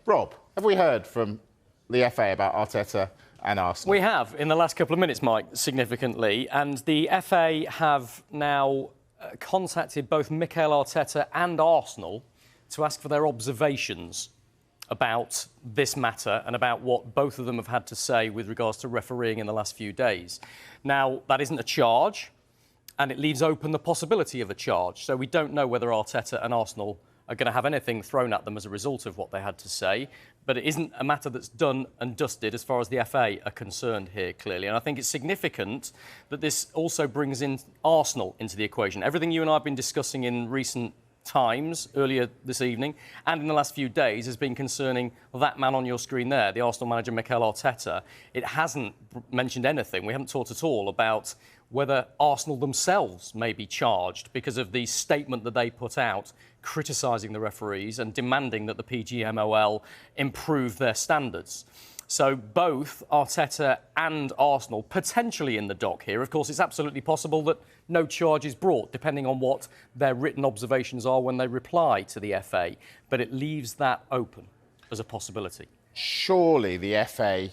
Rob, have we heard from the FA about Arteta and Arsenal? We have, in the last couple of minutes, Mike, significantly. And the FA have now contacted both Mikel Arteta and Arsenal to ask for their observations about this matter and about what both of them have had to say with regards to refereeing in the last few days. Now, that isn't a charge, and it leaves open the possibility of a charge. So we don't know whether Arteta and Arsenal are going to have anything thrown at them as a result of what they had to say. But it isn't a matter that's done and dusted as far as the FA are concerned here, clearly. And I think it's significant that this also brings in Arsenal into the equation. Everything you and I have been discussing in recent times, earlier this evening, and in the last few days, has been concerning that man on your screen there, the Arsenal manager Mikel Arteta. It hasn't mentioned anything. We haven't talked at all about whether Arsenal themselves may be charged because of the statement that they put out criticising the referees and demanding that the PGMOL improve their standards. So both Arteta and Arsenal potentially in the dock here. Of course, it's absolutely possible that no charge is brought, depending on what their written observations are when they reply to the FA. But it leaves that open as a possibility. Surely the FA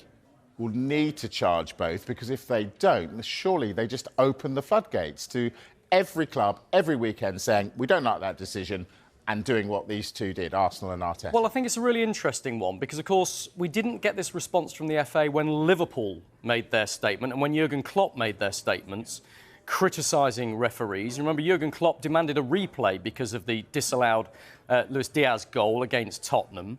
will need to charge both, because if they don't, surely they just open the floodgates to every club, every weekend, saying, we don't like that decision, and doing what these two did, Arsenal and Arteta. Well, I think it's a really interesting one because, of course, we didn't get this response from the FA when Liverpool made their statement and when Jurgen Klopp made their statements criticising referees. Remember, Jurgen Klopp demanded a replay because of the disallowed Luis Diaz goal against Tottenham.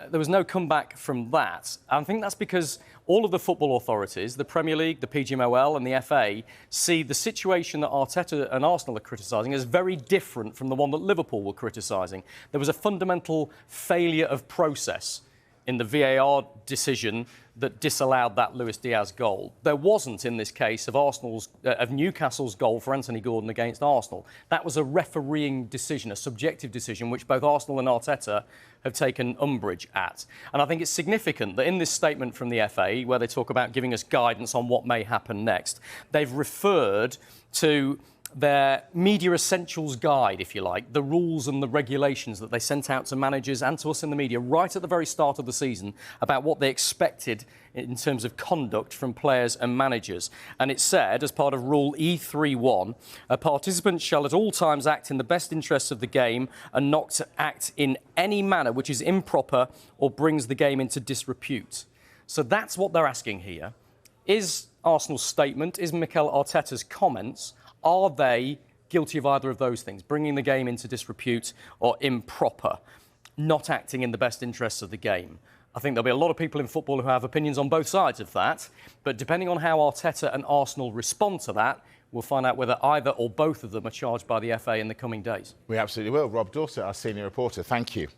There was no comeback from that. I think that's because all of the football authorities, the Premier League, the PGMOL and the FA, see the situation that Arteta and Arsenal are criticising as very different from the one that Liverpool were criticising. There was a fundamental failure of process in the VAR decision that disallowed that Luis Diaz goal. There wasn't in this case of Newcastle's goal for Anthony Gordon against Arsenal. That was a refereeing decision, a subjective decision, which both Arsenal and Arteta have taken umbrage at. And I think it's significant that in this statement from the FA, where they talk about giving us guidance on what may happen next, they've referred to their media essentials guide, if you like, the rules and the regulations that they sent out to managers and to us in the media right at the very start of the season about what they expected in terms of conduct from players and managers. And it said, as part of Rule E31, a participant shall at all times act in the best interests of the game and not to act in any manner which is improper or brings the game into disrepute. So that's what they're asking here. Is Arsenal's statement, is Mikel Arteta's comments, are they guilty of either of those things, bringing the game into disrepute or improper, not acting in the best interests of the game? I think there'll be a lot of people in football who have opinions on both sides of that, but depending on how Arteta and Arsenal respond to that, we'll find out whether either or both of them are charged by the FA in the coming days. We absolutely will. Rob Dorset, our senior reporter, thank you.